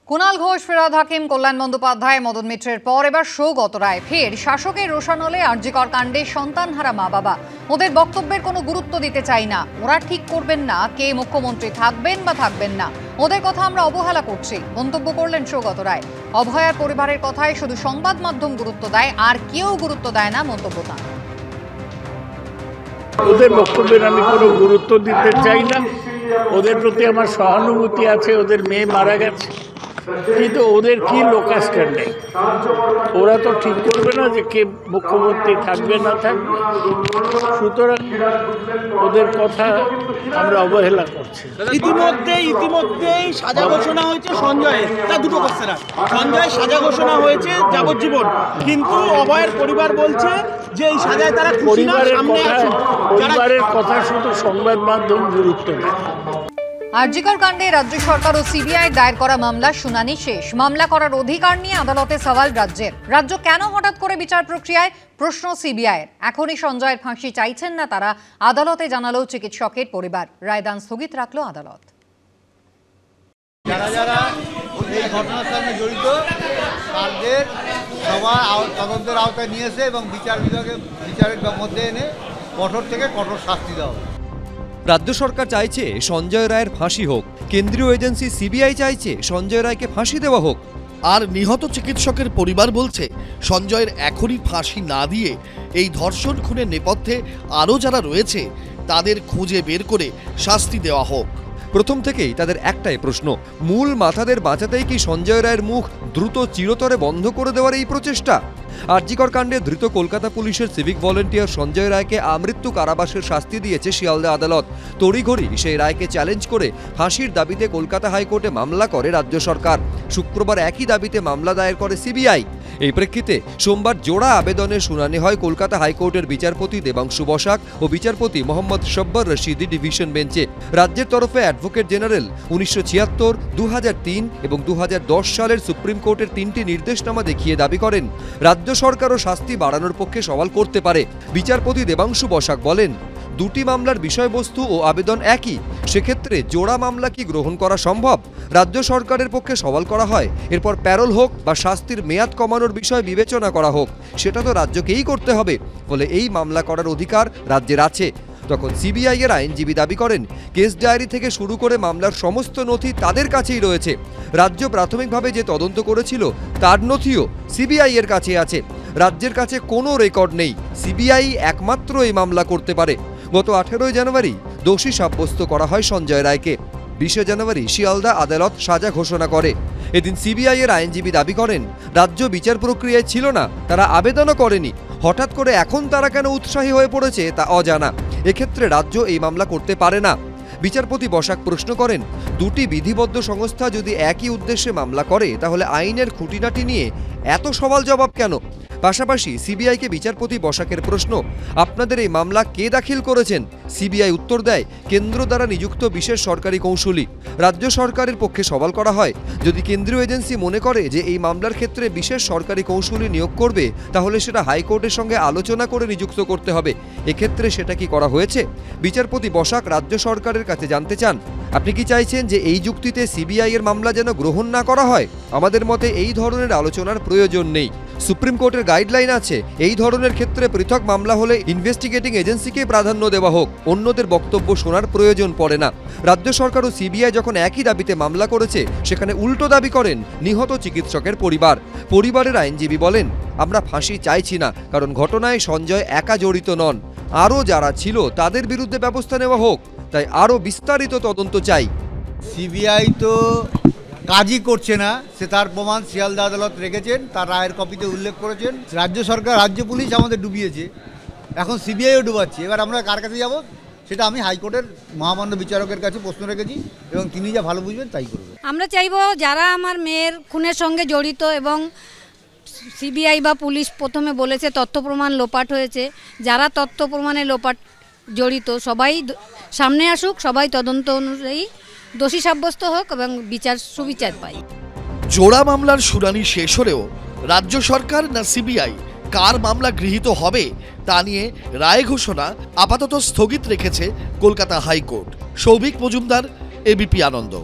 কুণাল ঘোষ, ফিরহাদ হাকিম, কল্যাণ বন্দ্যোপাধ্যায়, মদন মিত্রের পর এবার সৌগত রায় ফের শাসকের রোষানলে আরজিকর কাণ্ডে সন্তানহারা মা বাবা। ওদের বক্তব্যের কোনো গুরুত্ব দিতে চাই না। ওরা ঠিক করবেন না কে মুখ্যমন্ত্রী থাকবেন বা থাকবেন না। ওদের কথা আমরা অবহেলা করছি মন্তব্য করলেন সৌগত রায়। অভয়ার পরিবারের কথায় শুধু সংবাদ মাধ্যম গুরুত্ব দেয়, আর কেউ গুরুত্ব দেয় না মন্তব্য তাঁর। ওদের বক্তব্যের আমি কোনো গুরুত্ব দিতে চাই না। ওদের প্রতি আমার সহানুভূতি আছে। ওদের মেয়ে মারা গেছে, কিন্তু ওদের কি লোকাস্টার নেই। ওরা তো ঠিক করবে না যে কে মুখ্যমন্ত্রী থাকবে না থাকবে। সুতরাং ওদের কথা আমরা অবহেলা করছি। ইতিমধ্যেই সাজা ঘোষণা হয়েছে সঞ্জয়ের। তার দুটো কোশ্চেন আছে। সঞ্জয়ের সাজা ঘোষণা হয়েছে যাবজ্জীবন, কিন্তু অভয়ের পরিবার বলছে যে এই সাজায় তারা খুশি না। পরিবারের কথা শুধু সংবাদ মাধ্যম গুরুত্ব দেয়। আরজিকর কাণ্ডে রাজ্য সরকার ও সিবিআই দায়ের করা মামলার শুনানি শেষ। মামলা করার অধিকার নিয়ে আদালতে সওয়াল রাজ্যের। রাজ্য কেন হঠাৎ করে বিচার প্রক্রিয়ায়, প্রশ্ন সিবিআইয়ের। এখনই সঞ্জয়ের ফাঁসি চাইছেন না তারা, আদালতে জানালো চিকিৎসকের পরিবার। রায়দান স্থগিত রাখলো আদালত। যারা যারা এই ঘটনার সঙ্গে জড়িত তাদের সবার তদন্তের আওতায় নিয়েছে এবং বিচারের মধ্যে এনে কঠোর থেকে কঠোর শাস্তি দেওয়া। রাজ্য সরকার চাইছে সঞ্জয় রায়ের ফাঁসি হোক, কেন্দ্রীয় এজেন্সি সিবিআই চাইছে সঞ্জয় রায়কে ফাঁসি দেওয়া হোক। আর নিহত চিকিৎসকের পরিবার বলছে সঞ্জয়ের এখনই ফাঁসি না দিয়ে এই ধর্ষণ খুনের নেপথ্যে আরও যারা রয়েছে তাদের খুঁজে বের করে শাস্তি দেওয়া হোক। প্রথম থেকেই তাদের একটাই প্রশ্ন, মূল মাথাদের বাঁচাতেই কি সঞ্জয় রায়ের মুখ দ্রুত চিরতরে বন্ধ করে দেওয়ার এই প্রচেষ্টা? আরজিকর কাণ্ডে ধৃত কলকাতা পুলিশের সিভিক ভলেন্টিয়ার সঞ্জয় রায়কে আমৃত্যু কারাবাসের শাস্তি দিয়েছে শিয়ালদা আদালত। তড়িঘড়ি সেই রায়কে চ্যালেঞ্জ করে ফাঁসির দাবিতে কলকাতা হাইকোর্টে মামলা করে রাজ্য সরকার। শুক্রবার একই দাবিতে মামলা দায়ের করে সিবিআই। এই প্রেক্ষিতে সোমবার জোড়া আবেদনের শুনানি হয় কলকাতা হাইকোর্টের বিচারপতি দেবাংশু বসাক ও বিচারপতি মোহাম্মদ শব্বর রশিদি ডিভিশন বেঞ্চে। রাজ্যের তরফে অ্যাডভোকেট জেনারেল 1976, 2003 এবং 2010 সালের সুপ্রিম কোর্টের 3টি নির্দেশনামা দেখিয়ে দাবি করেন রাজ্য সরকারও শাস্তি বাড়ানোর পক্ষে সওয়াল করতে পারে। বিচারপতি দেবাংশু বসাক বলেন, দুটি মামলার বিষয়বস্তু ও আবেদন একই, সেক্ষেত্রে জোড়া মামলা কি গ্রহণ করা সম্ভব? রাজ্য সরকারের পক্ষে সওয়াল করা হয় এরপর প্যারোল হোক বা শাস্তির মেয়াদ কমানোর বিষয় বিবেচনা করা হোক, সেটা তো রাজ্যকেই করতে হবে। ফলে এই মামলা করার অধিকার রাজ্যের আছে। তখন সিবিআই এর আইনজীবী দাবি করেন কেস ডায়েরি থেকে শুরু করে মামলার সমস্ত নথি তাদের কাছেই রয়েছে। রাজ্য প্রাথমিকভাবে যে তদন্ত করেছিল তার নথিও সিবিআই এর কাছে আছে। রাজ্যের কাছে কোনো রেকর্ড নেই। সিবিআই একমাত্র এই মামলা করতে পারে। গত 18 জানুয়ারি দোষী সাব্যস্ত করা হয় সঞ্জয় রায়কে। 20 জানুয়ারি শিয়ালদা আদালত সাজা ঘোষণা করে। এদিন সিবিআই এর আইনজীবী দাবি করেন রাজ্য বিচার প্রক্রিয়ায় ছিল না, তারা আবেদনও করেনি। হঠাৎ করে এখন তারা কেন উৎসাহী হয়ে পড়েছে তা অজানা। এক্ষেত্রে রাজ্য এই মামলা করতে পারে না। বিচারপতি বসাক প্রশ্ন করেন, দুটি বিধিবদ্ধ সংস্থা যদি একই উদ্দেশ্যে মামলা করে তাহলে আইনের খুঁটিনাটি নিয়ে এত সওয়াল জবাব কেন? পাশাপাশি সিবিআইকে বিচারপতি বসাকের প্রশ্ন, আপনাদের এই মামলা কে দাখিল করেছেন? সিবিআই উত্তর দেয়, কেন্দ্র দ্বারা নিযুক্ত বিশেষ সরকারি কৌঁসুলি। রাজ্য সরকারের পক্ষে সওয়াল করা হয়, যদি কেন্দ্রীয় এজেন্সি মনে করে যে এই মামলার ক্ষেত্রে বিশেষ সরকারি কৌঁসুলি নিয়োগ করবে তাহলে সেটা হাইকোর্টের সঙ্গে আলোচনা করে নিযুক্ত করতে হবে। এক্ষেত্রে সেটা কি করা হয়েছে? বিচারপতি বসাক রাজ্য সরকারের কাছে জানতে চান, আপনি কি চাইছেন যে এই যুক্তিতে সিবিআই এর মামলা যেন গ্রহণ না করা হয়? আমাদের মতে এই ধরনের আলোচনার প্রয়োজন নেই। সুপ্রিম কোর্টের গাইডলাইন আছে, এই ধরনের ক্ষেত্রে পৃথক মামলা হলে ইনভেস্টিগেটিং এজেন্সিকে প্রাধান্য দেওয়া হোক, অন্যদের বক্তব্য শোনার প্রয়োজন পড়ে না। রাজ্য সরকার ও সিবিআই যখন একই দাবিতে মামলা করেছে, সেখানে উল্টো দাবি করেন নিহত চিকিৎসকের পরিবার। পরিবারের আইনজীবী বলেন, আমরা ফাঁসি চাইছি না, কারণ ঘটনায় সঞ্জয় একা জড়িত নন, আরও যারা ছিল তাদের বিরুদ্ধে ব্যবস্থা নেওয়া হোক, তাই আরও বিস্তারিত তদন্ত চাই। সিবিআই তো কাজই করছে না, সে তার প্রমাণ শিয়ালদা আদালত রেখেছেন, তার রায়ের কপিতে উল্লেখ করেছেন। রাজ্য সরকার, রাজ্য পুলিশ আমাদের ডুবিয়েছে, এখন সিবিআইও ডুবাচ্ছে। এবার আমরা কার কাছে যাব সেটা আমি হাইকোর্টের মহামান্য বিচারকের কাছে প্রশ্ন রেখেছি এবং তিনি যা ভালো বুঝবেন তাই করবেন। আমরা চাইব যারা আমার মেয়ের খুনের সঙ্গে জড়িত, এবং সিবিআই বা পুলিশ প্রথমে বলেছে তথ্য প্রমাণ লোপাট হয়েছে, যারা তথ্য প্রমাণে লোপাট জড়িত সবাই সামনে আসুক, সবাই তদন্ত অনুযায়ী দোষী সাব্যস্ত হোক এবং সুবিচার পাই। জোড়া মামলার শুনানি শেষ হলেও রাজ্য সরকার না সিবিআই কার মামলা গৃহীত হবে তা নিয়ে রায় ঘোষণা আপাতত স্থগিত রেখেছে কলকাতা হাইকোর্ট। সৌভিক মজুমদার, এবিপি আনন্দ।